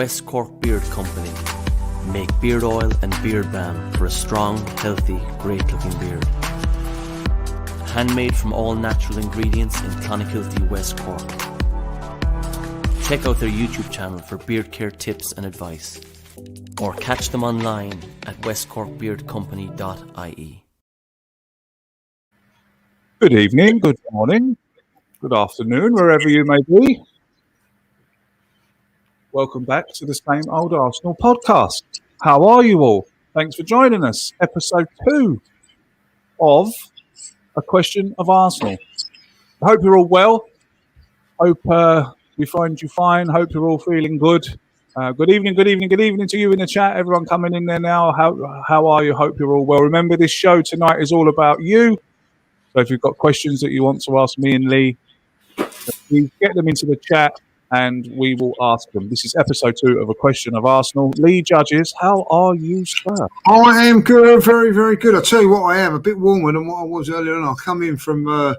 West Cork Beard Company make beard oil and beard balm for a strong, healthy, great-looking beard. Handmade from all natural ingredients in Clonakilty, West Cork. Check out their YouTube channel for beard care tips and advice, or catch them online at westcorkbeardcompany.ie. Good evening, good morning, good afternoon, wherever you may be. Welcome back to the Same Old Arsenal podcast. How are you all? Thanks for joining us. Episode 2 of A Question of Arsenal. I hope you're all well. Hope we find you fine. Hope you're all feeling good. Good evening to you in the chat. Everyone coming in there now. How are you? Hope you're all well. Remember, this show tonight is all about you. So if you've got questions that you want to ask me and Lee, please get them into the chat and we will ask them. This is episode 2 of A Question of Arsenal. Lee Judges, how are you, sir? I am good, very, very good. I'll tell you what, I am a bit warmer than what I was earlier on. I come in from work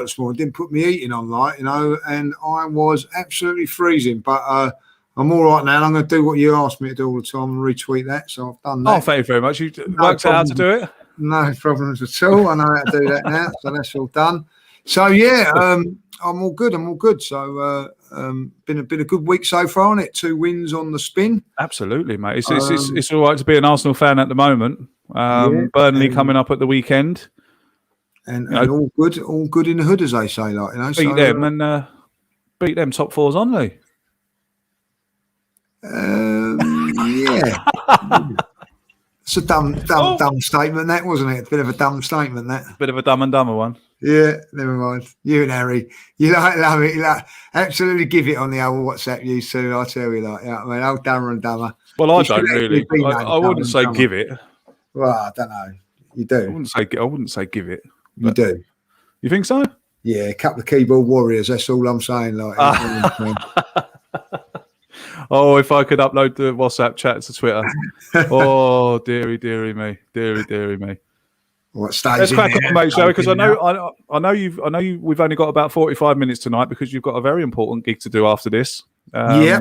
this morning, didn't put my heating on, and I was absolutely freezing. But I'm all right now, and I'm going to do what you asked me to do all the time and retweet that. So I've done that. Oh, thank you very much. You worked out how to do it? No problems at all. I know how to do that now, so that's all done. So yeah, I'm all good. So been a good week so far, isn't it? 2 wins on the spin. Absolutely, mate. It's all right to be an Arsenal fan at the moment. Burnley coming up at the weekend, and all good in the hood, as they say. Beat them top fours on, Lee. Yeah. It's a dumb statement, that, wasn't it? A bit of a dumb statement, that. Bit of a dumb and dumber one. Yeah, never mind. You and Harry, you love it. You absolutely give it on the old WhatsApp, you two. I tell you, old dumber and dumber. Well, I don't really. I wouldn't say give it. Well, I don't know. You do. I wouldn't say give it. You do. You think so? Yeah, a couple of keyboard warriors. That's all I'm saying. Oh, if I could upload the WhatsApp chat to Twitter. Oh, dearie me. What stage? Let's crack on, mate, shall we? Because I know we've only got about 45 minutes tonight because you've got a very important gig to do after this. Yeah.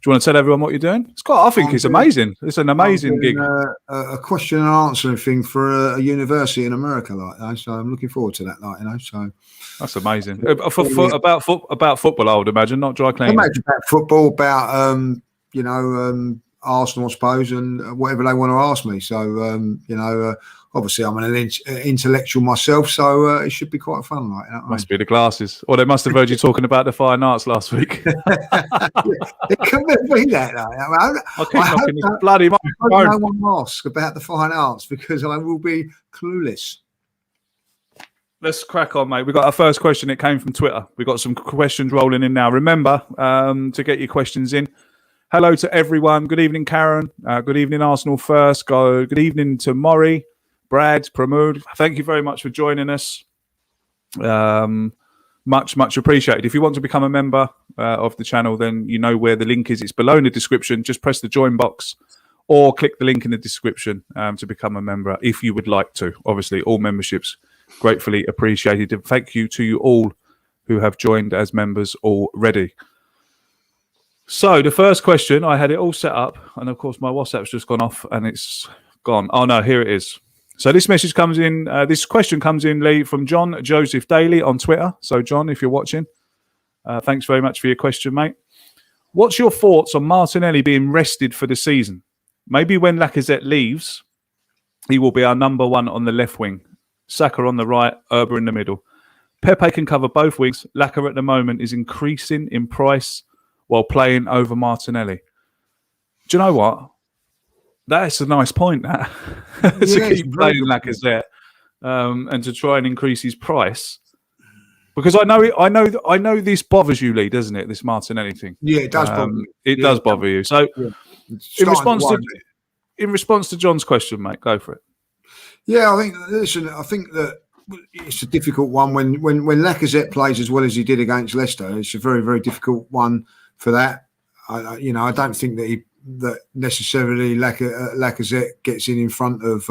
Do you want to tell everyone what you're doing? I think it's amazing. It's an amazing gig. A question and answer thing for a university in America, so I'm looking forward to that, So that's amazing. About football, I would imagine, not dry cleaning. Imagine about football, about Arsenal, I suppose, and whatever they want to ask me. So obviously I'm an intellectual myself, so it should be quite fun, Must be the glasses, or they must have heard you talking about the fine arts last week. It couldn't be that. I keep knocking this bloody microphone. No one asks about the fine arts because I will be clueless. Let's crack on, mate. We got our first question. It came from Twitter. We've got some questions rolling in now. Remember to get your questions in. Hello to everyone. Good evening, Karen. Good evening, Arsenal First. Good evening to Maury, Brad, Pramod. Thank you very much for joining us. Much appreciated. If you want to become a member of the channel, then you know where the link is. It's below in the description. Just press the join box or click the link in the description to become a member if you would like to. Obviously, all memberships gratefully appreciated. And thank you to you all who have joined as members already. So the first question, I had it all set up, and of course my WhatsApp's just gone off and it's gone. Oh no, here it is. So this message comes in, this question comes in, Lee, from John Joseph Daly on Twitter. So John, if you're watching, thanks very much for your question, mate. What's your thoughts on Martinelli being rested for the season? Maybe when Lacazette leaves, he will be our number 1 on the left wing. Saka on the right, Erber in the middle. Pepe can cover both wings. Laka at the moment is increasing in price while playing over Martinelli. Do you know what? That's a nice point, that. To keep playing Lacazette and to try and increase his price. Because I know this bothers you, Lee, doesn't it? This Martinelli thing. Yeah, it does bother me. It does bother you. So in response to John's question, mate, go for it. Yeah, I think that it's a difficult one when Lacazette plays as well as he did against Leicester. It's a very, very difficult one for that. I don't think that necessarily Lacazette gets in front of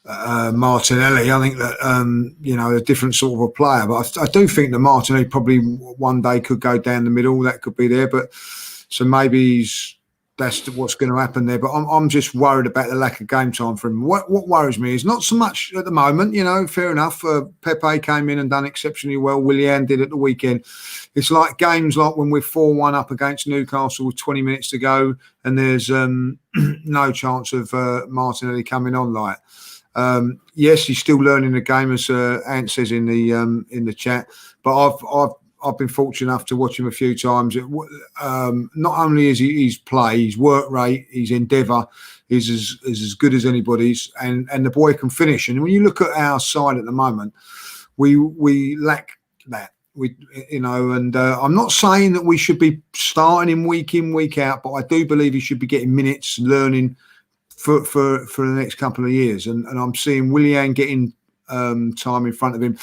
Martinelli. I think that a different sort of a player, but I do think that Martinelli probably one day could go down the middle. That could be there, but so maybe that's what's going to happen there. But I'm just worried about the lack of game time for him. What worries me is not so much at the moment. Fair enough. Pepe came in and done exceptionally well. Willian did at the weekend. It's like games like when we're 4-1 up against Newcastle with 20 minutes to go, and there's no chance of Martinelli coming on. Like, yes, he's still learning the game, as Ant says in the chat. But I've been fortunate enough to watch him a few times. Not only is his play, his work rate, his endeavour is as good as anybody's, and the boy can finish. And when you look at our side at the moment, we lack that. I'm not saying that we should be starting him week in, week out, but I do believe he should be getting minutes, learning for the next couple of years. And I'm seeing Willian getting time in front of him.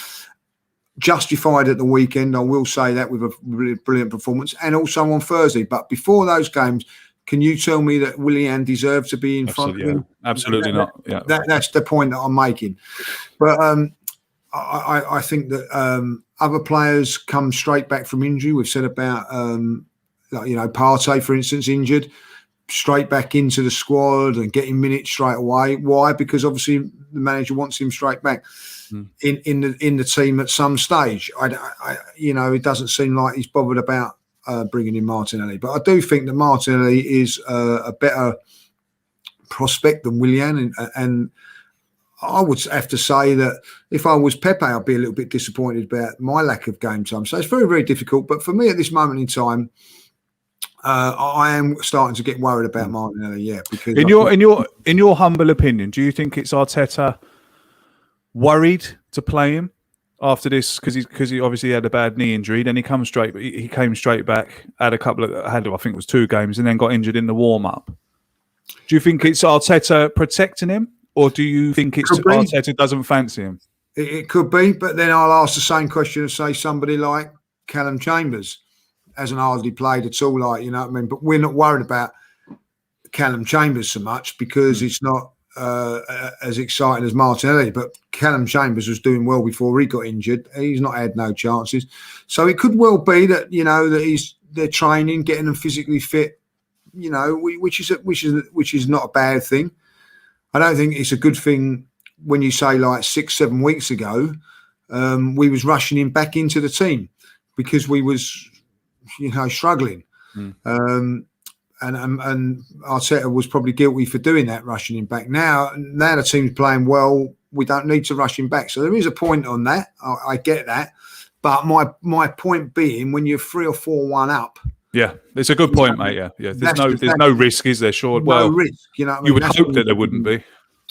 Justified at the weekend, I will say that, with a really brilliant performance, and also on Thursday. But before those games, can you tell me that Willian deserved to be in front of him? Absolutely not. Yeah, that's the point that I'm making. But I think that other players come straight back from injury. We've said about Partey, for instance, injured, straight back into the squad and getting minutes straight away. Why? Because obviously the manager wants him straight back in the team at some stage. It doesn't seem like he's bothered about bringing in Martinelli, but I do think that Martinelli is a better prospect than Willian, and I would have to say that if I was Pepe, I'd be a little bit disappointed about my lack of game time. So it's very, very difficult. But for me at this moment in time, I am starting to get worried about Martinelli. Yeah, because in your humble opinion, do you think it's Arteta worried to play him after this because he obviously had a bad knee injury? Then he came straight back, had I think it was 2 games, and then got injured in the warm up. Do you think it's Arteta protecting him, or do you think it's Arteta doesn't fancy him? It could be, but then I'll ask the same question of, say, somebody like Callum Chambers. Hasn't hardly played at all, like, you know what I mean? But we're not worried about Callum Chambers so much because it's not as exciting as Martinelli. But Callum Chambers was doing well before he got injured. He's not had no chances. So it could well be that, that they're training, getting them physically fit, which is not a bad thing. I don't think it's a good thing when you say like 6-7 weeks ago, we was rushing him back into the team because we was, struggling. And Arteta was probably guilty for doing that, rushing him back. Now the team's playing well. We don't need to rush him back. So there is a point on that. I get that. But my point being, when you're 3 or 4-1 up. Yeah, it's a good point, mate. Yeah. There's no risk, is there? Sure. No risk. You would hope that there wouldn't be.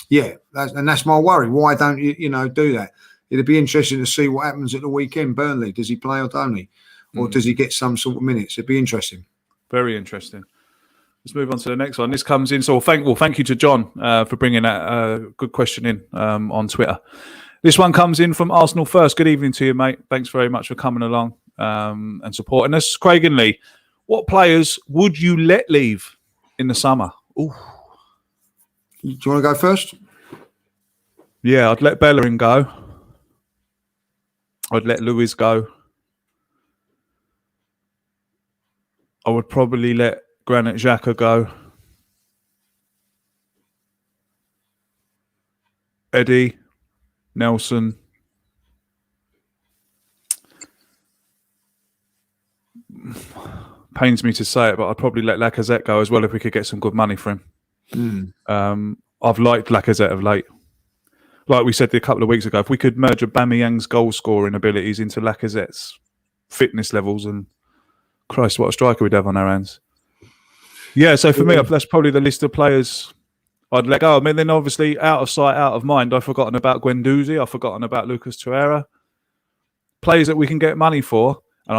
Yeah, that's my worry. Why don't you, do that? It'd be interesting to see what happens at the weekend. Burnley, does he play or don't he? Or does he get some sort of minutes? It'd be interesting. Very interesting. Let's move on to the next one. This comes in. So thank you to John for bringing that good question in on Twitter. This one comes in from Arsenal First. Good evening to you, mate. Thanks very much for coming along and supporting us. Craig and Lee, what players would you let leave in the summer? Ooh. Do you want to go first? Yeah, I'd let Bellerin go. I'd let Luiz go. I would probably let Granit Xhaka go. Eddie, Nelson. Pains me to say it, but I'd probably let Lacazette go as well if we could get some good money for him. I've liked Lacazette of late. Like we said a couple of weeks ago, if we could merge Aubameyang's goal scoring abilities into Lacazette's fitness levels, and Christ, what a striker we'd have on our hands. Yeah, so for me, that's probably the list of players I'd let go. I mean, then obviously, out of sight, out of mind, I've forgotten about Guendouzi. I've forgotten about Lucas Torreira. Players that we can get money for. And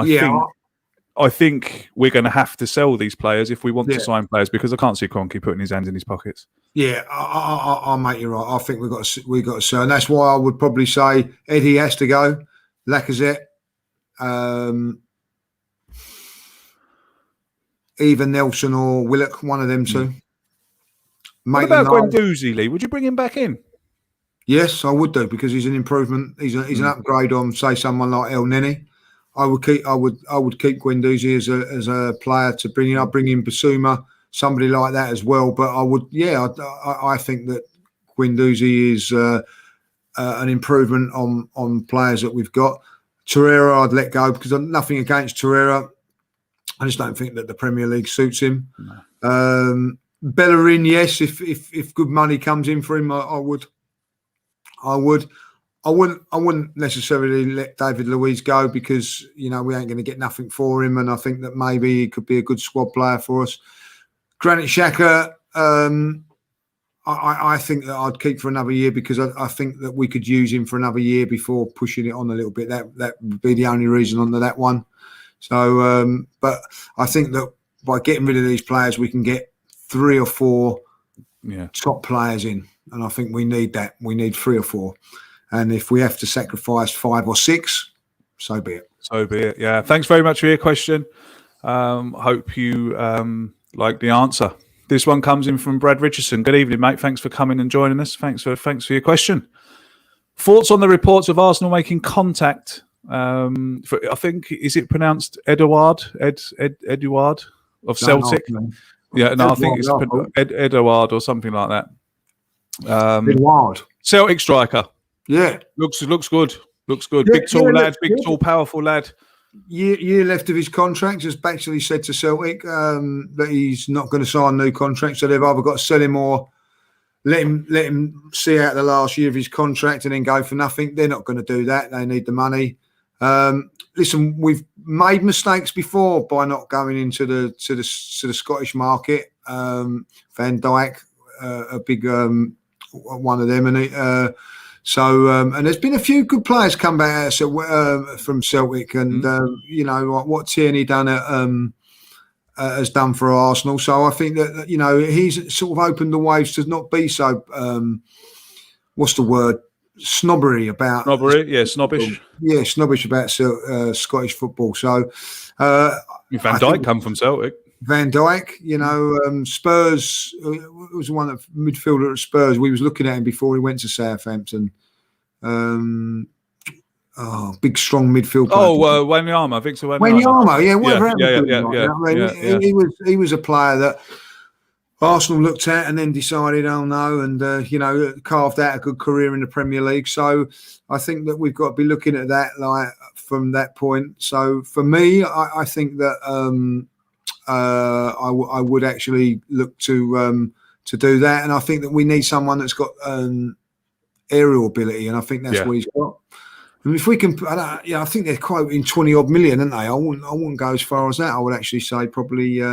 I think we're going to have to sell these players if we want to sign players, because I can't see Kroenke putting his hands in his pockets. Yeah, I'll make you right. I think we've got to sell. And that's why I would probably say Eddie has to go. Lacazette. Either Nelson or Willock, one of them two. What about Guendouzi, Lee? Would you bring him back in? Yes, I would do, because he's an improvement. He's an upgrade on, say, someone like El Neni. I would keep Guendouzi as a player to bring in. I'd bring in Basuma, somebody like that as well. But I would, I think that Guendouzi is an improvement on players that we've got. Torreira, I'd let go, because I'm nothing against Torreira. I just don't think that the Premier League suits him. No. Bellerin, yes, if good money comes in for him, I would. I wouldn't necessarily let David Luiz go, because we ain't going to get nothing for him, and I think that maybe he could be a good squad player for us. Granit Xhaka, I think that I'd keep for another year, because I think that we could use him for another year before pushing it on a little bit. That would be the only reason on that one. So, but I think that by getting rid of these players, we can get 3 or 4 top players in. And I think we need that. We need 3 or 4. And if we have to sacrifice 5 or 6, so be it. So be it. Yeah. Thanks very much for your question. Hope you like the answer. This one comes in from Brad Richardson. Good evening, mate. Thanks for coming and joining us. Thanks for your question. Thoughts on the reports of Arsenal making contact? I think, is it pronounced Eduard of Celtic? No. Yeah, no, I think it's Eduard or something like that. Eduard. Celtic striker. Yeah. Looks good. Looks good. Big tall lad, big tall powerful lad. Year left of his contract. Has actually said to Celtic that he's not going to sign a new contract. So they've either got to sell him or let him see out the last year of his contract and then go for nothing. They're not going to do that. They need the money. Listen, we've made mistakes before by not going into the Scottish market. Van Dijk, a big one of them, and and there's been a few good players come back from Celtic, and what Tierney has done for Arsenal. So I think that he's sort of opened the waves to not be so what's the word? Snobbery about snobbish. Snobbish about Scottish football. So Van Dijk come from Celtic. Van Dijk, Spurs was one of midfielder at Spurs. We was looking at him before he went to Southampton. Big strong midfield player. Wanyama, Victor Wanyama. Wanyama, whatever happened. He was a player that Arsenal looked at and then decided, oh no, and carved out a good career in the Premier League. So I think that we've got to be looking at that from that point. So for me, I think that I would actually look to do that, and I think that we need someone that's got aerial ability, and I think that's what he's got. And if we can, I think they're quoting 20 odd million, aren't they? I wouldn't go as far as that. I would actually say probably.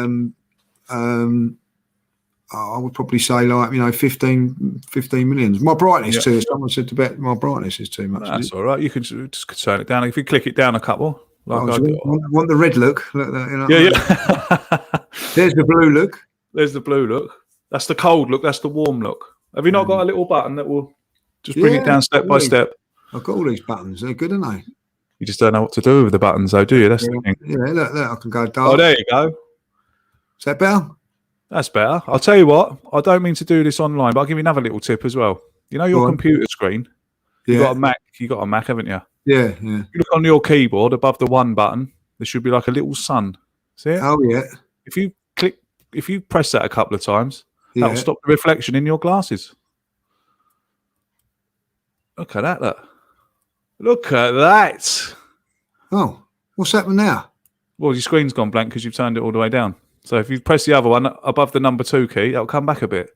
I would probably say 15 million. My brightness too. Someone said to bet my brightness is too much. That's all right. You can just turn it down. If you click it down a couple. Want the red look? Yeah. There's the blue look. There's the blue look. That's the cold look. That's the warm look. Have you not got a little button that will just bring it down step by step? I've got all these buttons. They're good, aren't they? You just don't know what to do with the buttons, though, do you? That's the thing. Yeah, look, I can go dark. Oh, there you go. Is that better? That's better. I'll tell you what. I don't mean to do this online, but I'll give you another little tip as well. You know your computer screen? You got a Mac. You got a Mac, haven't you? Yeah. You look on your keyboard above the one button. There should be like a little sun. See it? Oh yeah. If you press that a couple of times, that will stop the reflection in your glasses. Look at that. Look at that. Oh, what's happened now? Well, your screen's gone blank because you've turned it all the way down. So if you press the other one above the number 2 key, that'll come back a bit.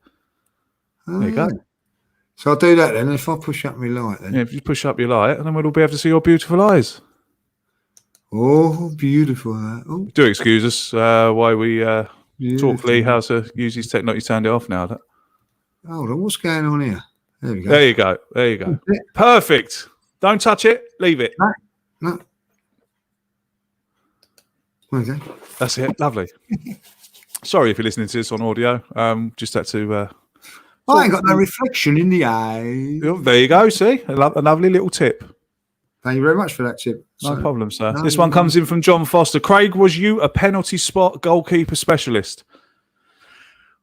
There you go. So I'll do that then. If I push up my light then. Yeah, if you push up your light, and then we'll all be able to see your beautiful eyes. Oh, beautiful. Oh. Do excuse us why we talk Lee how to use his technology. He's turned it off now. Hold on, what's going on here? There we go. There you go. Perfect. Don't touch it. Leave it. No. Okay. That's it. Lovely. Sorry if you're listening to this on audio. Just had to. I ain't got no reflection in the eye. Oh, there you go. See, a lovely little tip. Thank you very much for that tip. No problem, sir. This one comes in from John Foster. Craig, was you a penalty spot goalkeeper specialist?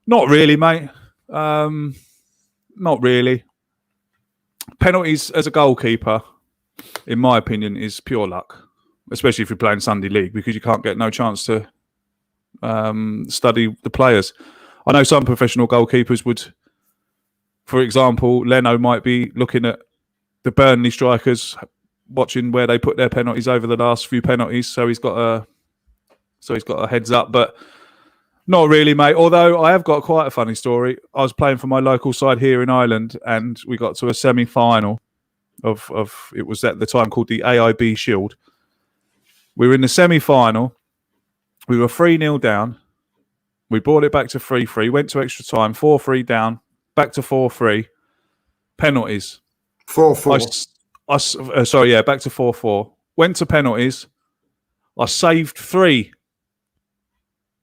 Not really, mate. Not really. penalties as a goalkeeper, in my opinion, is pure luck, especially if you're playing Sunday League, because you can't get no chance to study the players. I know some professional goalkeepers would, for example, Leno might be looking at the Burnley strikers, watching where they put their penalties over the last few penalties, so he's got a heads up, but not really, mate. Although I have got quite a funny story. I was playing for my local side here in Ireland, and we got to a semi-final of it was at the time called the AIB Shield. We were in the semi-final. We were 3-0 down. We brought it back to 3-3. Went to extra time. 4-3 down. Back to 4-3. Penalties. 4-4. Back to 4-4. Went to penalties. I saved 3.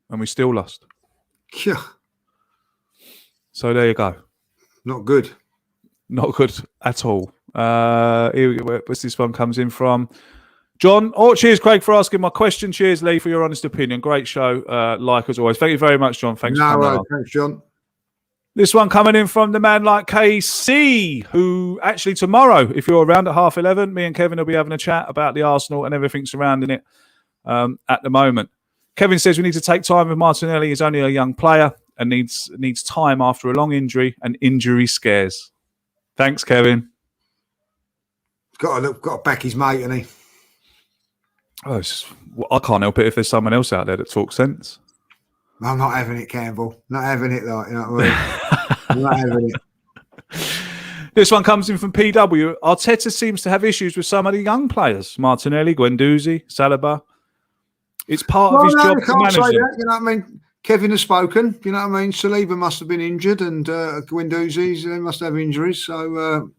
And we still lost. Yeah. So there you go. Not good. Not good at all. Where's this one comes in from? John. Oh, cheers, Craig, for asking my question. Cheers, Lee, for your honest opinion. Great show, like as always. Thank you very much, John. Thanks for coming on. Thanks, John. This one coming in from the man like KC, who actually tomorrow, if you're around at 11:30, me and Kevin will be having a chat about the Arsenal and everything surrounding it at the moment. Kevin says we need to take time with Martinelli. He's only a young player and needs time after a long injury, and injury scares. Thanks, Kevin. Got to back his mate, hasn't he? Oh, I can't help it if there's someone else out there that talks sense. I'm not having it, Campbell. Not having it, like, you know what I mean? I'm not having it. This one comes in from PW. Arteta seems to have issues with some of the young players. Martinelli, Guendouzi, Saliba. It's part of his job to manage them. You know what I mean? Kevin has spoken. You know what I mean? Saliba must have been injured, and Guendouzi, they must have injuries. So,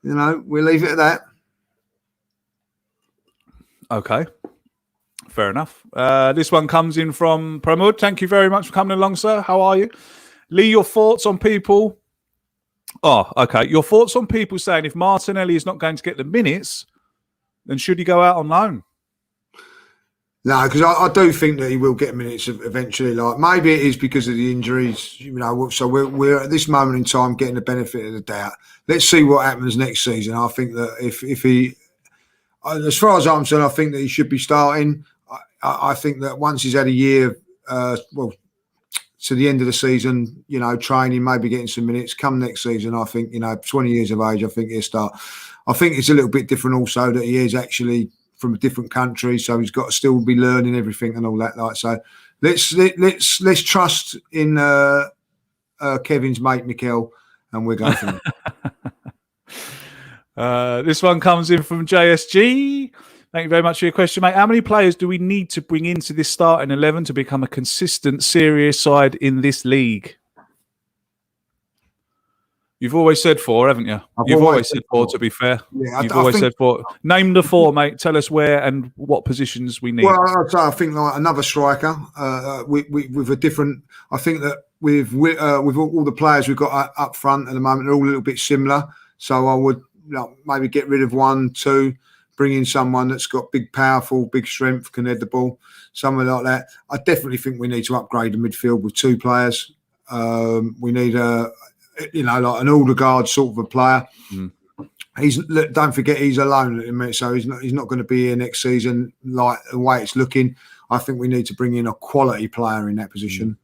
we'll leave it at that. Okay. Fair enough. This one comes in from Pramod. Thank you very much for coming along, sir. How are you? Lee, your thoughts on people... Oh, okay. Your thoughts on people saying if Martinelli is not going to get the minutes, then should he go out on loan? No, because I do think that he will get minutes eventually. Like, maybe it is because of the injuries, So we're at this moment in time getting the benefit of the doubt. Let's see what happens next season. I think that if he, as far as I'm concerned, I think that he should be starting. I think that once he's had a year, to the end of the season, training, maybe getting some minutes. Come next season, I think 20 years of age, I think he'll start. I think it's a little bit different also that he is actually from a different country, so he's got to still be learning everything and all that. Like, so let's trust in Kevin's mate Mikel, and we're going from there. This one comes in from JSG. Thank you very much for your question, mate. How many players do we need to bring into this starting 11 to become a consistent, serious side in this league? You've always said 4, haven't you? You've always said 4, to be fair. Yeah, You've always said 4. Name the 4, mate. Tell us where and what positions we need. Well, I think like another striker with a different... I think that with all the players we've got up front at the moment, they're all a little bit similar. So I would maybe get rid of 1, 2, bring in someone that's got big, powerful, big strength, can head the ball, something like that. I definitely think we need to upgrade the midfield with 2 players. We need like an Odegaard sort of a player. Mm. Don't forget he's alone at the minute, so he's not going to be here next season. Like the way it's looking, I think we need to bring in a quality player in that position.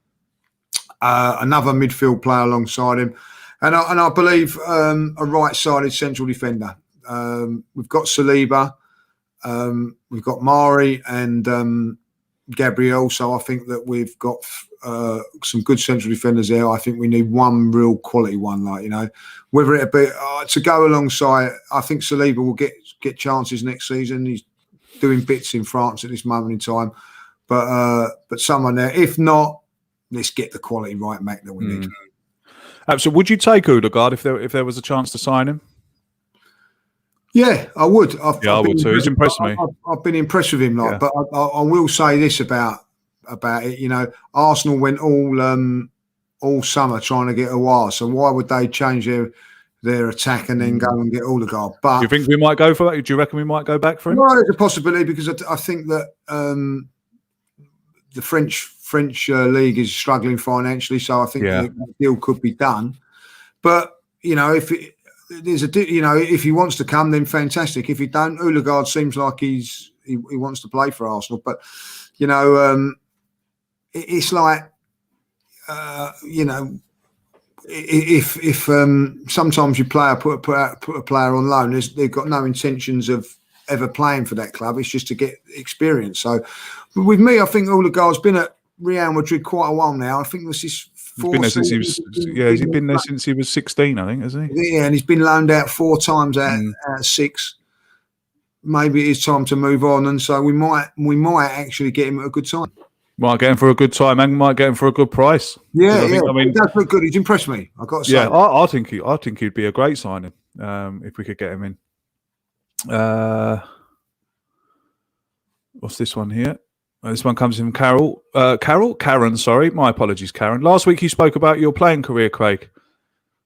Another midfield player alongside him, and I believe a right-sided central defender. We've got Saliba, we've got Mari and Gabriel, so I think that we've got some good central defenders there. I think we need one real quality one, whether it be to go alongside. I think Saliba will get chances next season. He's doing bits in France at this moment in time, but someone there. If not, let's get the quality right back that we need. So would you take Odegaard if there was a chance to sign him? Yeah, I would. I would too. He's impressed me. I've been impressed with him, but I will say this about it. Arsenal went all summer trying to get Aouar, so why would they change their attack and then go and get Odegaard? But do you think we might go for that? Do you reckon we might go back for him? Well, there's a possibility because I think that the French league is struggling financially, so I think the deal could be done. But there's if he wants to come, then fantastic. If he don't, Odegaard seems like he wants to play for Arsenal. But it's like if sometimes you put a player on loan, they've got no intentions of ever playing for that club. It's just to get experience. So with me, I think Odegaard's been at Real Madrid quite a while now. I think this is. He's been there since he was. Yeah, he's been there since he was 16, I think, hasn't he? Yeah, and he's been loaned out 4 times out of 6. Maybe it's time to move on, and so we might actually get him at a good time. Might get him for a good time, and might get him for a good price. Yeah, he does look good. He's impressed me. I've got to say. Yeah, I think he'd be a great signing if we could get him in. What's this one here? This one comes from Karen, sorry. My apologies, Karen. Last week you spoke about your playing career, Craig.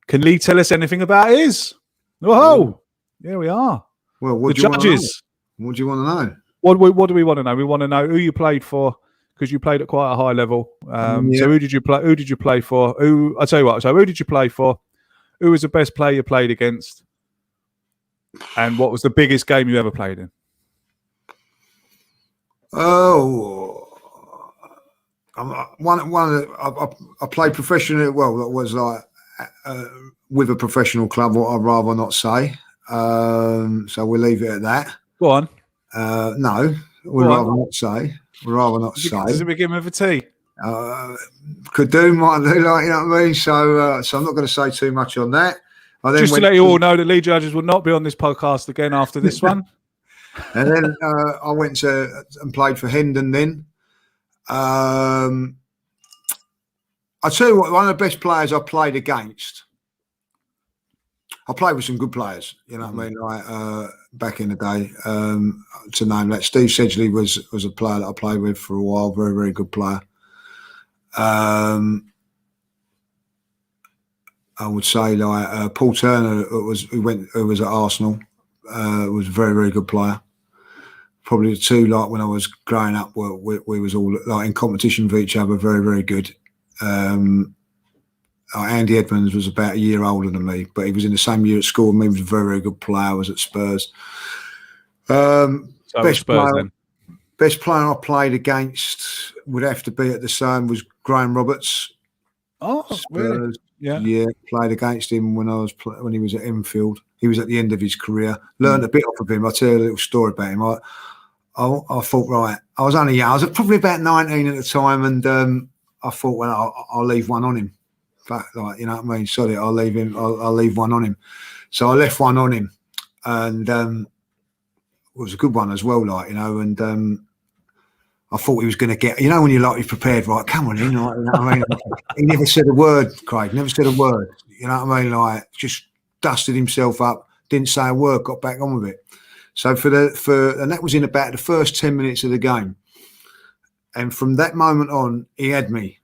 Can Lee tell us anything about his? Whoa! Here we are. Well, the judges. What do you want to know? What do we want to know? We want to know who you played for, because you played at quite a high level. So who did you play? Who did you play for? I tell you what. So who did you play for? Who was the best player you played against? And what was the biggest game you ever played in? Oh, I played professionally. Well, that was like with a professional club. What I'd rather not say. So we'll leave it at that. Go on. No, we'd rather not say. We'd rather not say. Does it begin with a T? Could do, might do, like, you know what I mean. So I'm not going to say too much on that. Just to let you all know that Lee Judges will not be on this podcast again after this one. And then I went and played for Hendon then. I'll tell you what, one of the best players I played against. I played with some good players, you know what I mean, like back in the day. To name that, Steve Sedgley was a player that I played with for a while, very, very good player. I would say like Paul Turner, who was at Arsenal, was a very, very good player. Probably the two, like when I was growing up, we was all like in competition with each other, very, very good. Andy Edmonds was about a year older than me, but he was in the same year at school with me. He was a very, very good player. I was at Spurs. Best player I played against would have to be at the same was Graeme Roberts. Oh, Spurs. Really? Yeah, played against him when he was at Enfield. He was at the end of his career. Learned a bit off of him. I'll tell you a little story about him. I thought, right, I was only young. I was probably about 19 at the time, and I thought, well, I'll leave one on him. But, like, you know what I mean? Sorry, I'll leave him. I'll leave one on him. So I left one on him, and it was a good one as well, like, you know. And I thought he was going to get, you know, when you're prepared, right? Come on in, like, you know what I mean? He never said a word, Craig. Never said a word. You know what I mean? Like, just dusted himself up, didn't say a word, got back on with it. So and that was in about the first 10 minutes of the game. And from that moment on, he had me,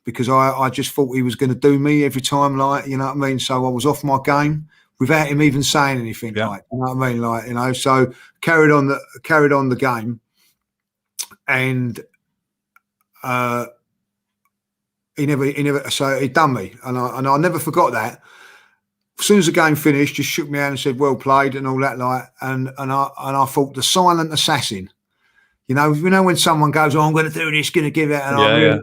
because I just thought he was going to do me every time, like, you know what I mean? So I was off my game without him even saying anything, like, you know what I mean? Like, you know, so carried on the game, and he never, so he done me, and I never forgot that. As soon as the game finished, just shook me hand and said, "Well played," and all that, like, and I thought, the silent assassin. You know when someone goes, "Oh, I'm going to do this, going to give it," and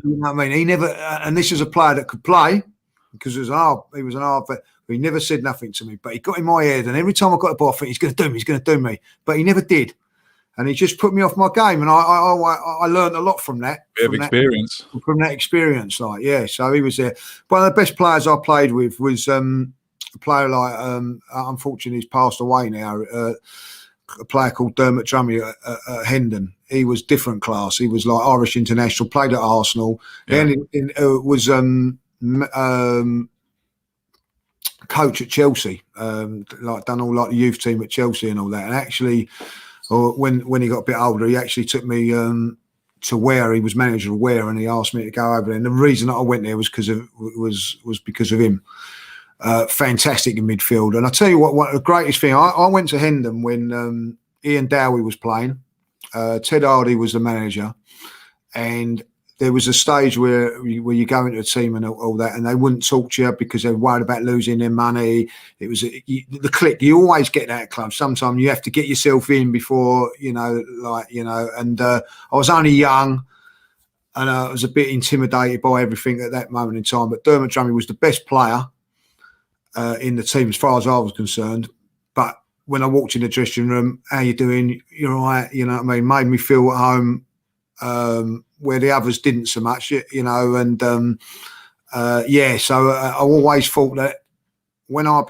you know what I mean. He never, and this is a player that could play, because he was an half, but he never said nothing to me. But he got in my head, and every time I got the ball, I thought, he's going to do me, but he never did, and he just put me off my game, and I learned a lot from that. From that experience, like, yeah. So he was there. One of the best players I played with was a player like, unfortunately he's passed away now, a player called Dermot Drummy at Hendon. He was different class. He was like Irish international, played at Arsenal, then was coach at Chelsea, like done all like the youth team at Chelsea and all that. And actually, when he got a bit older, he actually took me to Ware. He was manager of Ware, and he asked me to go over there. And the reason that I went there was because of him. Fantastic in midfield. And I tell you what the greatest thing, I went to Hendon when Ian Dowie was playing. Ted Hardy was the manager, and there was a stage where you go into a team and all that, and they wouldn't talk to you because they're worried about losing their money. It was the click. You always get that at clubs. Sometimes you have to get yourself in before, and I was only young, and I was a bit intimidated by everything at that moment in time. But Dermot Drummond was the best player in the team as far as I was concerned. But when I walked in the dressing room, how you doing? You're all right, you know what I mean? Made me feel at home. Where the others didn't so much, so I always thought that when I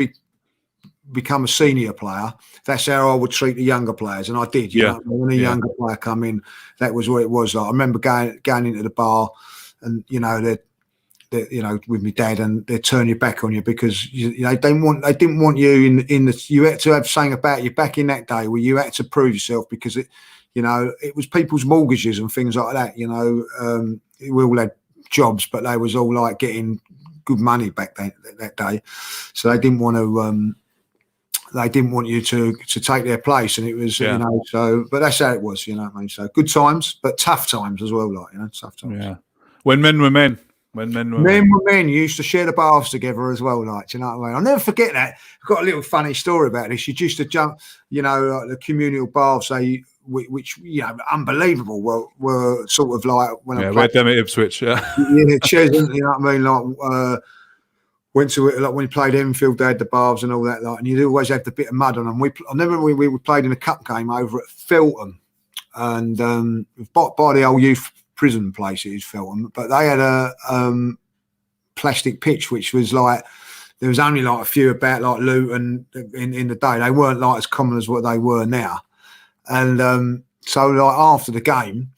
become a senior player, that's how I would treat the younger players, and I did. You know, when a younger player come in, that was what it was like. I remember going into the bar, and they're with my dad, and they'd turn your back on you because they didn't want you in the. You had to have something about you back in that day where you had to prove yourself because it was people's mortgages and things like that. We all had jobs, but they was all like getting good money back then that day. So they didn't want to. They didn't want you to take their place, and it was So, but that's how it was. You know what I mean? So good times, but tough times as well. Tough times. Yeah. When men were men. Men were men. You used to share the baths together as well. Do you know what I mean? I'll never forget that. I've got a little funny story about this. You used to jump, like the communal baths. Which unbelievable were sort of like when I played them at Ipswich, Cheshunt, you know what I mean, like went to it like when you played Enfield, they had the baths and all that, like, and you'd always have the bit of mud on them. I remember we played in a cup game over at Feltham, and by the old youth prison place it is Feltham, but they had a plastic pitch which was like there was only like a few about like Luton in the day. They weren't like as common as what they were now. And so like after the game,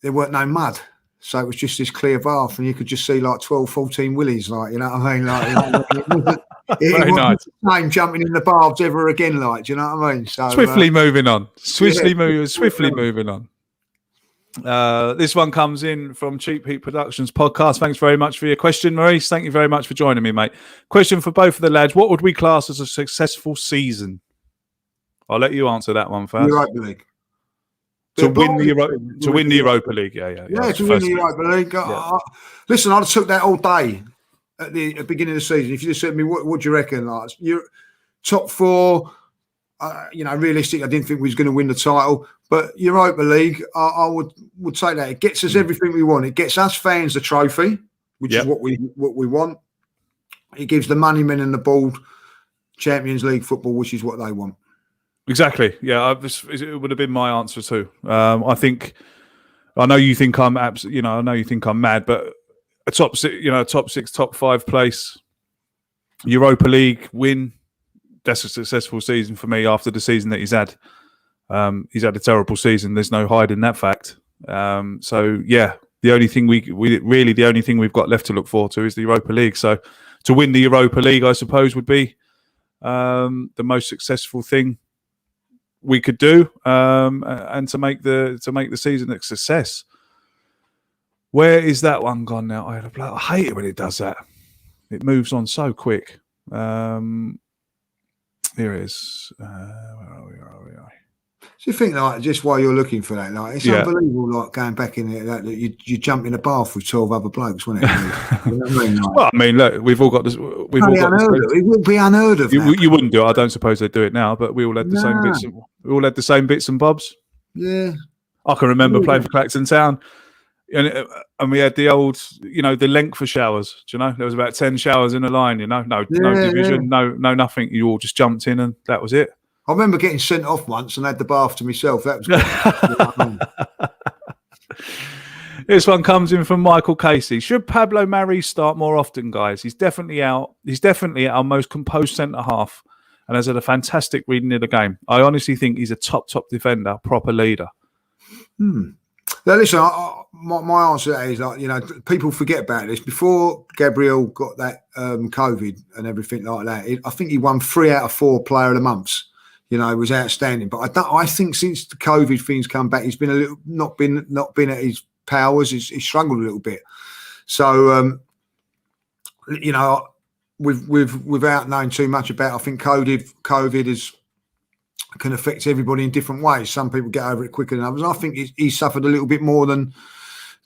there weren't no mud. So it was just this clear bath and you could just see like 12, 14 willies, like, you know what I mean? Like, it wasn't nice. The same jumping in the baths ever again, like, do you know what I mean? So swiftly moving on. Swiftly moving on. This one comes in from Cheap Heat Productions podcast. Thanks very much for your question, Maurice. Thank you very much for joining me, mate. Question for both of the lads. What would we class as a successful season? I'll let you answer that one first. Europa League. To win the Europa League, yeah, to win the Europa League. Listen, I'd have took that all day at the beginning of the season. If you just said to me, what do you reckon? Like, you're top four. Realistic. I didn't think we was going to win the title, but Europa League, I would say that it gets us everything we want. It gets us fans the trophy, which is what we want. It gives the money men and the board Champions League football, which is what they want. Exactly. Yeah, it would have been my answer too. I know you think I'm mad, but a top six, top five place, Europa League win. That's a successful season for me after the season that he's had. He's had a terrible season. There's no hiding that fact. The only thing the only thing we've got left to look forward to is the Europa League. So to win the Europa League, I suppose, would be the most successful thing we could do, and to make the season a success. Where is that one gone now? I hate it when it does that. It moves on so quick. Here it is. Where are we? So you think, like, just while you're looking for that, like, it's unbelievable, like, going back in there, that you jump in a bath with 12 other blokes, wouldn't it? You know what I mean? Like, well, I mean, look, we've all got this. It would be unheard of. You wouldn't do it. I don't suppose they do it now, but we all had the same bits. We all had the same bits and bobs. Yeah. I can remember playing for Claxton Town, and we had the old, the length for showers. Do you know, there was about 10 showers in a line. No division, no nothing. You all just jumped in, and that was it. I remember getting sent off once and had the bath to myself. That was good. This one comes in from Michael Casey. Should Pablo Mari start more often, guys? He's definitely out. He's definitely our most composed centre half and has had a fantastic reading of the game. I honestly think he's a top defender, proper leader. Now, listen, my answer to that is, people forget about this. Before Gabriel got that COVID and everything like that, I think he won 3 out of 4 player of the months. It was outstanding. But I think since the COVID things come back, he's been a little not been at his powers. He's struggled a little bit. So, without knowing too much about, I think COVID can affect everybody in different ways. Some people get over it quicker than others. I think he suffered a little bit more than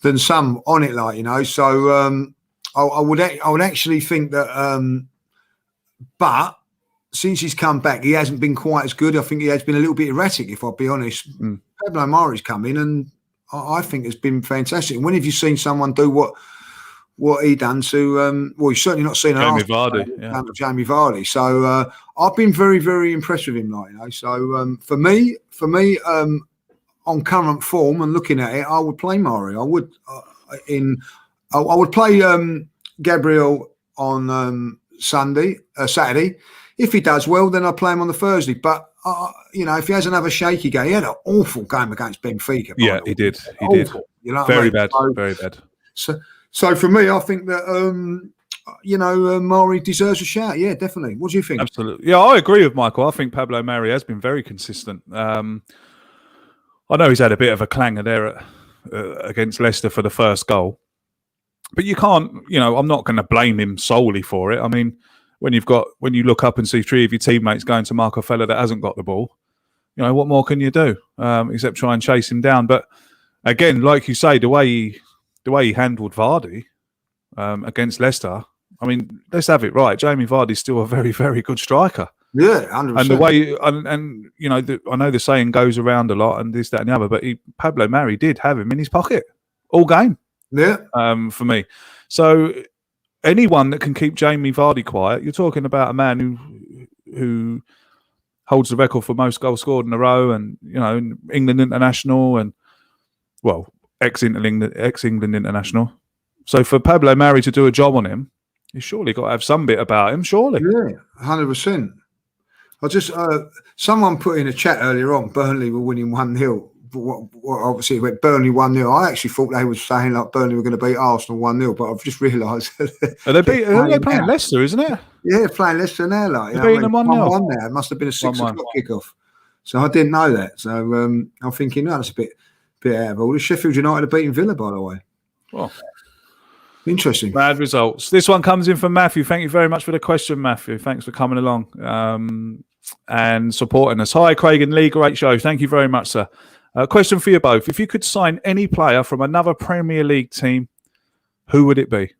than some on it, like, you know. So I would actually think that, but since he's come back, he hasn't been quite as good. I think he has been a little bit erratic, if I'll be honest. Pablo Mari's come in, and I think it's been fantastic. When have you seen someone do what he done to? Well, you've certainly not seen Jamie Vardy, Jamie Vardy. So I've been very, very impressed with him, like, you know. So for me, on current form and looking at it, I would play Mari. I would I would play Gabriel on Saturday. If he does well, then I'll play him on the Thursday. But you know, if he has another shaky game, he had an awful game against Benfica. Yeah, he did. You know, very bad. So for me, I think that you know, Mari deserves a shout. Yeah, definitely. What do you think? Absolutely. Yeah, I agree with Michael. I think Pablo Mari has been very consistent. I know he's had a bit of a clanger there against Leicester for the first goal, but you can't. You know, I'm not going to blame him solely for it. I mean, when you look up and see three of your teammates going to mark a fella that hasn't got the ball, you know, what more can you do except try and chase him down? But again, like you say, the way he handled Vardy against Leicester, I mean, let's have it right. Jamie Vardy's still a very, very good striker. Yeah, 100%. And the way, and you know, I know the saying goes around a lot, and this, that, and the other, but Pablo Mari did have him in his pocket all game. Yeah. For me, so anyone that can keep Jamie Vardy quiet, you're talking about a man who holds the record for most goals scored in a row, and you know, England international, and well, ex-England international. So for Pablo Mari to do a job on him, he's surely got to have some bit about him, surely. Yeah, 100%. I just someone put in a chat earlier on, Burnley were winning 1-0. Obviously, it went Burnley 1-0. I actually thought they were saying like Burnley were going to beat Arsenal 1-0, but I've just realised are they playing Leicester, isn't it? Yeah, playing Leicester now. Like, they're beating them 1-0 now. It must have been a 6 o'clock kickoff. So I didn't know that. So I'm thinking, no, that's a bit out of order. Sheffield United are beating Villa, by the way. Well, interesting. Bad results. This one comes in from Matthew. Thank you very much for the question, Matthew. Thanks for coming along and supporting us. Hi, Craig and Lee. Great show. Thank you very much, sir. Question for you both. If you could sign any player from another Premier League team, who would it be?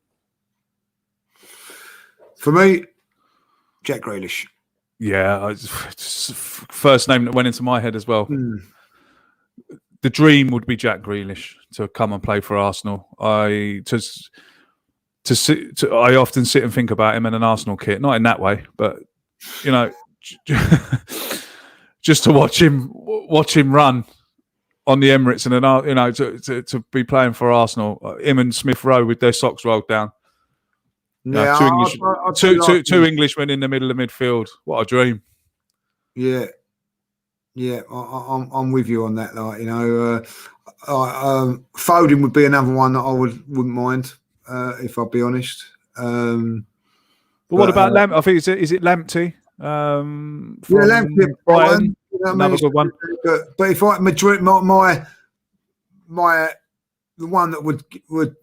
For me, Jack Grealish. Yeah, first name that went into my head as well. The dream would be Jack Grealish to come and play for Arsenal. I often sit and think about him in an Arsenal kit, not in that way, but you know, just to watch him run on the Emirates and you know, to be playing for Arsenal, him and Smith Rowe with their socks rolled down. Yeah, two Englishmen in the middle of midfield. What a dream! Yeah, I'm with you on that. Like, you know, Foden would be another one that I wouldn't mind if I'll be honest. But what about Lamp? I think is it Lamptey? Lamptey, Brighton. You know, another good one. But if I Madrid, my the one that would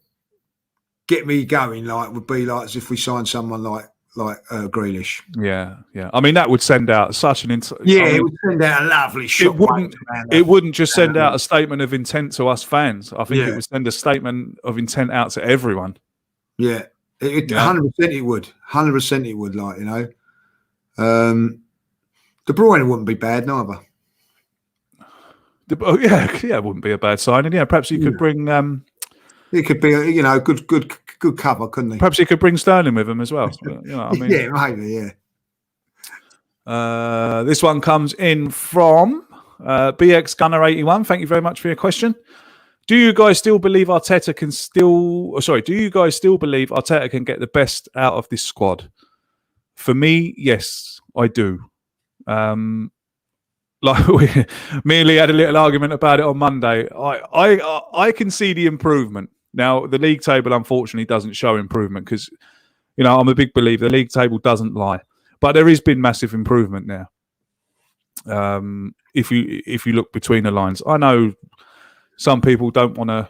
get me going would be like as if we signed someone like Grealish. Yeah. I mean, that would send out such an it would send out a lovely shot. It wouldn't just send out a statement of intent to us fans. I think it would send a statement of intent out to everyone. Yeah, 100% it would. 100% it would. Like, you know, De Bruyne wouldn't be bad neither. It wouldn't be a bad signing. Yeah, perhaps you could bring. It could be, you know, good cover, couldn't he? Perhaps he could bring Sterling with him as well. You know what I mean? Yeah, maybe, yeah. This one comes in from BX Gunner 81. Thank you very much for your question. Do you guys still believe Arteta can get the best out of this squad? For me, yes, I do. Like me and Lee had a little argument about it on Monday. I can see the improvement. Now, the league table, unfortunately, doesn't show improvement because, you know, I'm a big believer. The league table doesn't lie. But there has been massive improvement now. If you look between the lines. I know some people don't want to,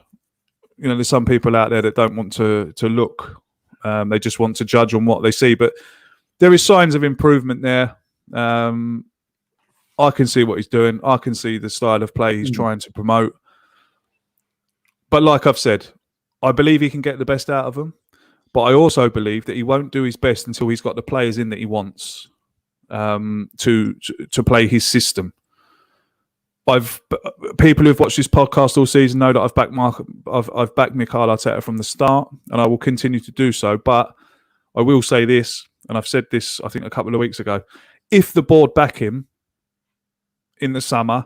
you know, there's some people out there that don't want to look. They just want to judge on what they see. But there is signs of improvement there. I can see what he's doing. I can see the style of play he's trying to promote. But like I've said, I believe he can get the best out of them, but I also believe that he won't do his best until he's got the players in that he wants to play his system. People who've watched this podcast all season know that I've backed Mikel Arteta from the start, and I will continue to do so. But I will say this, and I've said this I think a couple of weeks ago: if the board back him in the summer,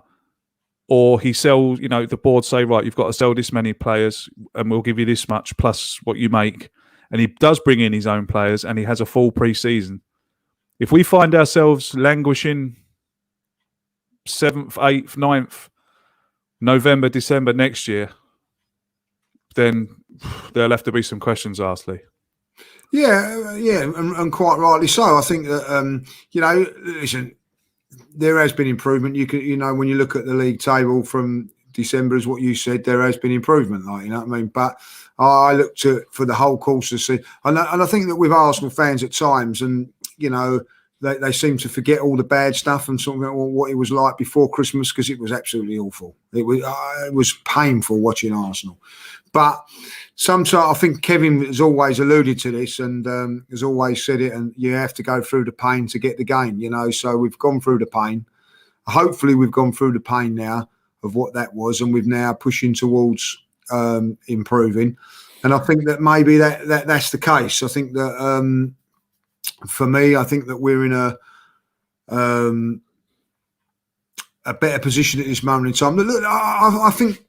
or he sells, the board say, right, you've got to sell this many players, and we'll give you this much plus what you make, and he does bring in his own players, and he has a full pre-season. If we find ourselves languishing 7th, 8th, 9th, November, December next year, then there'll have to be some questions asked, Lee. Yeah, and quite rightly so. I think that listen, there has been improvement. You can, when you look at the league table from December, as what you said, there has been improvement. Like, you know what I mean? But I looked at for the whole course of the season, and I think that with Arsenal fans at times, and they seem to forget all the bad stuff and sort of what it was like before Christmas, because it was absolutely awful. It was painful watching Arsenal. But sometimes I think Kevin has always alluded to this and has always said it, and you have to go through the pain to get the gain, So we've gone through the pain. Hopefully we've gone through the pain now of what that was, and we've now pushing towards improving. And I think that maybe that's the case. I think that for me, I think that we're in a better position at this moment in time. But look, I think,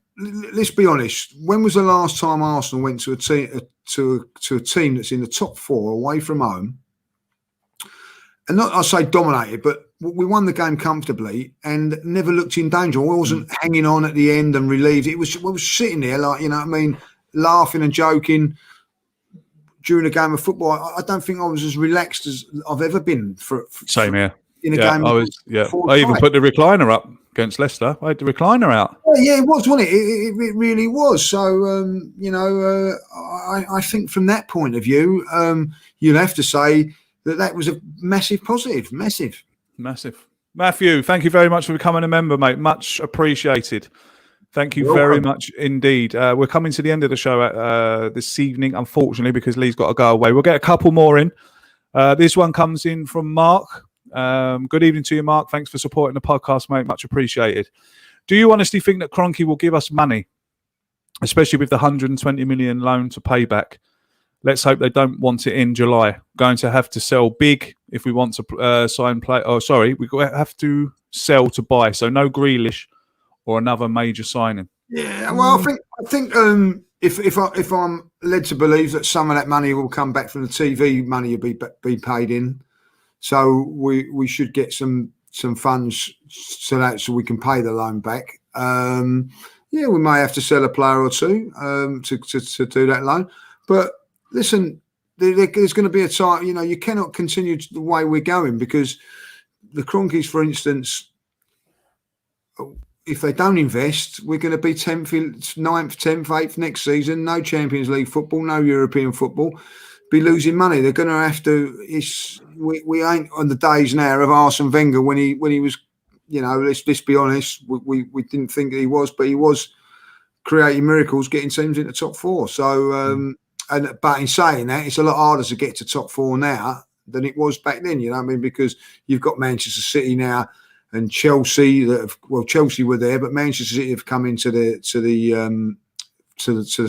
let's be honest. When was the last time Arsenal went to a team that's in the top 4 away from home, and not I say dominated, but we won the game comfortably and never looked in danger. We wasn't hanging on at the end and relieved. We was sitting there like, laughing and joking during a game of football. I don't think I was as relaxed as I've ever been Same here. In a game. I even put the recliner up against Leicester. I had the recliner out. Yeah, it was, wasn't it? It really was. So, I think from that point of view, you'll have to say that was a massive positive. Massive. Matthew, thank you very much for becoming a member, mate. Much appreciated. Thank you very much indeed. We're coming to the end of the show this evening, unfortunately, because Lee's got to go away. We'll get a couple more in. This one comes in from Mark. Good evening to you, Mark. Thanks for supporting the podcast, mate. Much appreciated. Do you honestly think that Kroenke will give us money, especially with the 120 million loan to pay back? Let's hope they don't want it in July. Going to have to sell big if we want to sign play. Oh, sorry, we have to sell to buy. So no Grealish or another major signing. Yeah, well, I think if I'm led to believe that some of that money will come back from the TV money will be paid in, so we should get some funds so we can pay the loan back. We may have to sell a player or two to do that loan, but listen, there's going to be a time. You cannot continue the way we're going, because the Kroenkes, for instance, if they don't invest, we're going to be 10th, 9th, 10th, 8th next season. No Champions League football, no European football. Be losing money. They're going to have to. We ain't on the days now of Arsene Wenger when he was. Let's be honest. We didn't think that he was, but he was creating miracles, getting teams into top 4. So, but in saying that, it's a lot harder to get to top 4 now than it was back then. You know what I mean? Because you've got Manchester City now. And Chelsea, Chelsea were there, but Manchester City have come into the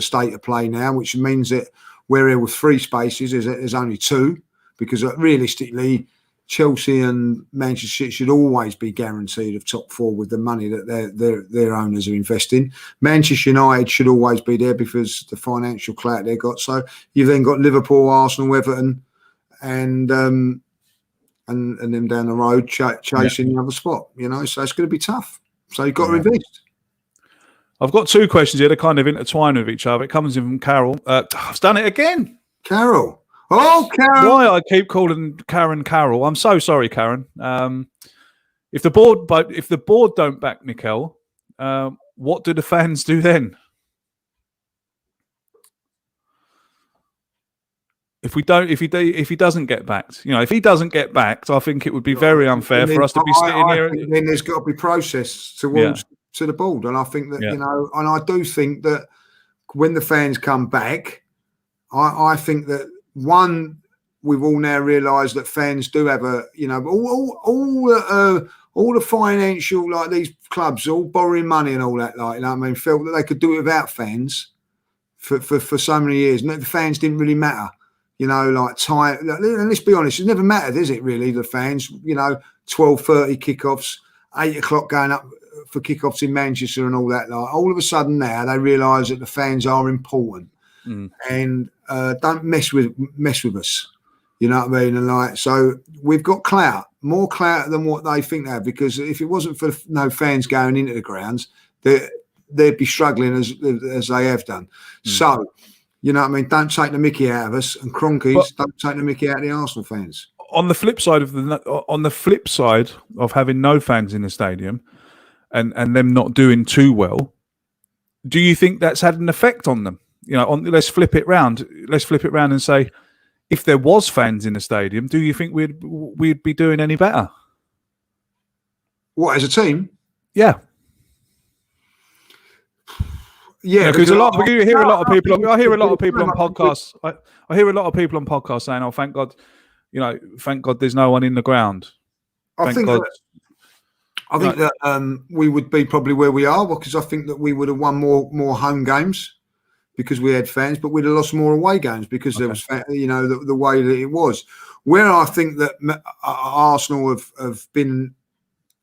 state of play now, which means that where there were 3 spaces, there's only 2, because realistically, Chelsea and Manchester City should always be guaranteed of top 4 with the money that their owners are investing. Manchester United should always be there because the financial clout they've got. So you've then got Liverpool, Arsenal, Everton, and them down the road chasing the other spot, so it's going to be tough. So you've got to invest. I've got 2 questions here. They're kind of intertwined with each other. It comes in from Carol. I've done it again. Carol. Oh, Karen. Why I keep calling Karen Carol? I'm so sorry, Karen. If the board don't back Mikel, what do the fans do then? If he doesn't get backed, if he doesn't get backed, I think it would be very unfair for us to be sitting here. Then there's got to be process towards to the board, and I think that and I do think that when the fans come back, I think that we've all now realised that fans do have a, all the financial, like these clubs all borrowing money and all that, felt that they could do it without fans for so many years. And the fans didn't really matter, time. And let's be honest, it never mattered, is it really, the fans, 12:30 kickoffs, 8 o'clock going up for kickoffs in Manchester and all that. All of a sudden now they realise that the fans are important and don't mess with us. You know what I mean? And so we've got more clout than what they think they have, because if it wasn't for no fans going into the grounds, they'd be struggling as they have done. So, you know what I mean? Don't take the mickey out of us, and Cronkies, don't take the mickey out of the Arsenal fans. On the flip side of having no fans in the stadium and them not doing too well, do you think that's had an effect on them? Let's flip it round. Let's flip it round and say, if there was fans in the stadium, do you think we'd be doing any better? What, as a team? Yeah. Yeah, because I hear a lot of people on podcasts. I hear a lot of people on podcasts saying, "Oh, thank God, thank God, there's no one in the ground." I think that we would be probably where we are, because I think that we would have won more home games because we had fans, but we'd have lost more away games because there was, the way that it was. Where I think that Arsenal have been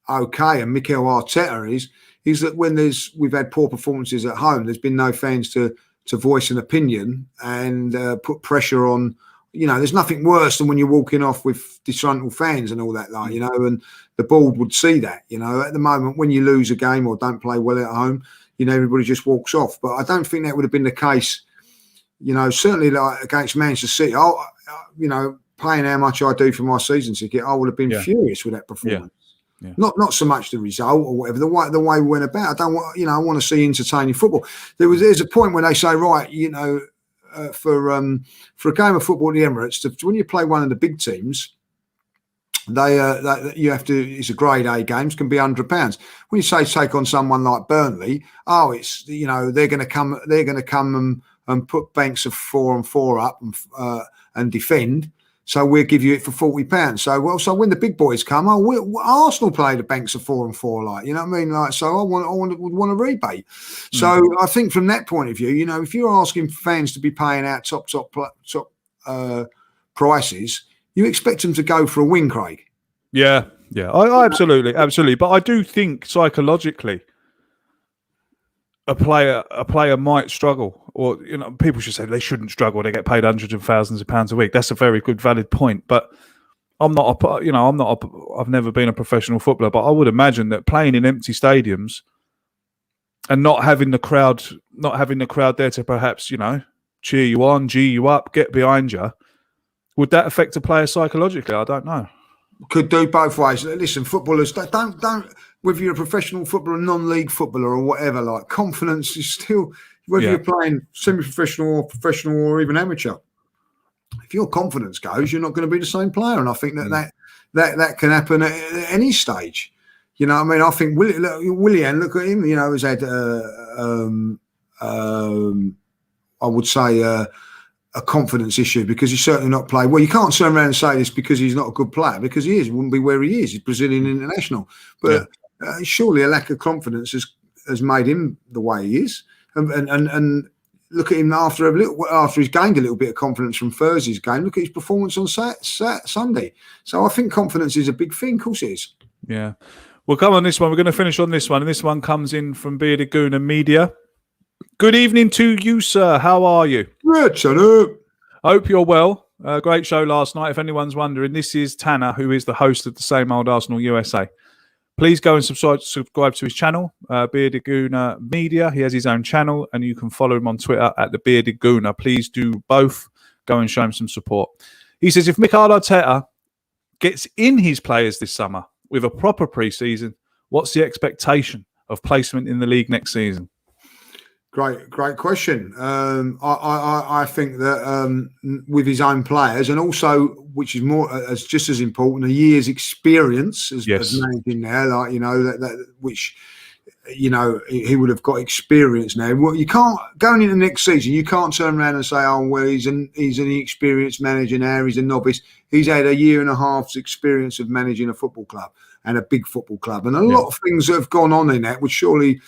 okay, and Mikel Arteta is that when we've had poor performances at home, there's been no fans to voice an opinion and put pressure on. There's nothing worse than when you're walking off with disgruntled fans and all that, and the board would see that. At the moment, when you lose a game or don't play well at home, everybody just walks off. But I don't think that would have been the case, certainly like against Manchester City. Paying how much I do for my season ticket, I would have been furious with that performance. Yeah. Not so much the result or whatever, the way we went about. I don't want, I want to see entertaining football. There's a point when they say, right, for a game of football at the Emirates, when you play one of the big teams, you have to. It's a grade A games, can be £100. When you say take on someone like Burnley, it's they're going to come and put banks of 4-on-4 up and defend. So we'll give you it for £40. So when the big boys come, Arsenal play the banks of 4-on-4, so I would want a rebate. So I think from that point of view, if you're asking fans to be paying out top prices, you expect them to go for a win, Craig. Yeah, I absolutely. But I do think psychologically, a player might struggle, or people should say they shouldn't struggle. They get paid hundreds of thousands of pounds a week. That's a very good, valid point. But I've never been a professional footballer, but I would imagine that playing in empty stadiums and not having the crowd there to perhaps cheer you on, G you up, get behind you, would that affect a player psychologically? I don't know. Could do both ways. Listen, footballers don't. Whether you're a professional footballer, non-league footballer, or whatever, confidence is still, whether you're playing semi-professional or professional or even amateur. If your confidence goes, you're not going to be the same player, and I think that can happen at any stage. I think Willian, look at him. Has had I would say a confidence issue, because he's certainly not played well. You can't turn around and say this because he's not a good player, because he is. He wouldn't be where he is. He's Brazilian international, but. Surely a lack of confidence has made him the way he is, and look at him after he's gained a little bit of confidence from Thursday's game. Look at his performance on Sunday. So I think confidence is a big thing. Of course it is. Yeah, we'll come on this one. We're going to finish on this one, and this one comes in from Bearded Gooner Media. Good evening to you, sir. How are you? Good, shut up. Hope you're well. Great show last night. If anyone's wondering, this is Tanner, who is the host of the Same Old Arsenal USA. Please go and subscribe to his channel, Bearded Gooner Media. He has his own channel, and you can follow him on Twitter at the Bearded Gooner. Please do both. Go and show him some support. He says, if Mikel Arteta gets in his players this summer with a proper pre-season, what's the expectation of placement in the league next season? Great question. I think that with his own players, and also, which is as just as important, a year's experience as managing there, which you know, he would have got experience now. Well, you can't, going into next season, you can't turn around and say, oh, well, he's an experienced manager now, he's a novice. He's had a year and a half's experience of managing a football club and a big football club. And a lot of things that have gone on in that would surely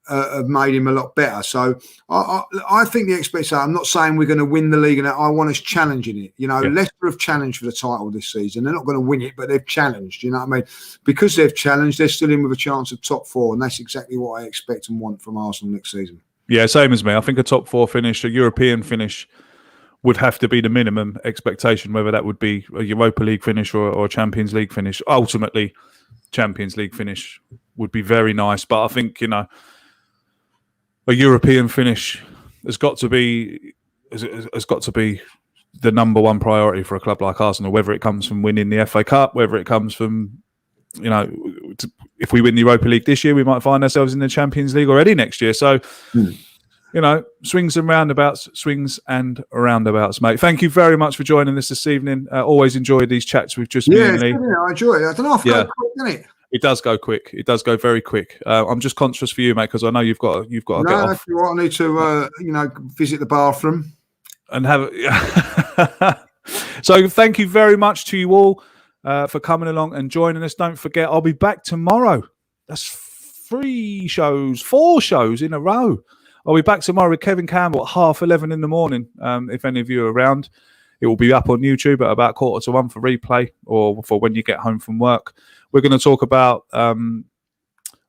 have made him a lot better. So I think the expectation, I'm not saying we're going to win the league, and I want us challenging it. You know, Leicester have challenged for the title this season. They're not going to win it, but they've challenged. You know what I mean? Because they've challenged, they're still in with a chance of top 4, and that's exactly what I expect and want from Arsenal next season. Yeah, same as me. I think a top 4 finish, a European finish, would have to be the minimum expectation, whether that would be a Europa League finish or a Champions League finish. Ultimately, Champions League finish would be very nice, but I think, you know, a European finish has got to be the number one priority for a club like Arsenal, whether it comes from winning the FA Cup, whether it comes from, you know, if we win the Europa League this year, we might find ourselves in the Champions League already next year. So, you know, swings and roundabouts, mate. Thank you very much for joining us this evening. Always enjoy these chats with just me and Lee. I enjoy it. I don't know if it's quick, isn't it? It does go quick. It does go very quick. I'm just conscious for you, mate, because I know you've got to get off. If you want, I need to, you know, visit the bathroom and have it. So thank you very much to you all for coming along and joining us. Don't forget, I'll be back tomorrow. That's 4 shows in a row. I'll be back tomorrow with Kevin Campbell at 11:30 in the morning. If any of you are around, it will be up on YouTube at about 1:45 for replay or for when you get home from work. We're going to talk about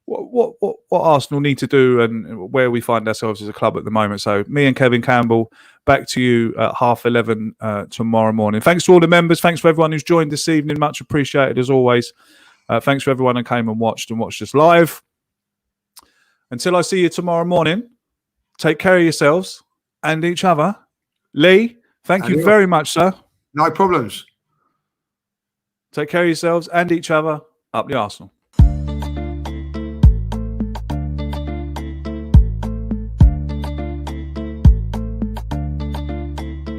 what Arsenal need to do and where we find ourselves as a club at the moment. So me and Kevin Campbell, back to you at 11:30 tomorrow morning. Thanks to all the members. Thanks for everyone who's joined this evening. Much appreciated as always. Thanks for everyone who came and watched us live. Until I see you tomorrow morning, take care of yourselves and each other. Lee, thank you very much, sir. No problems. Take care of yourselves and each other. Up the Arsenal.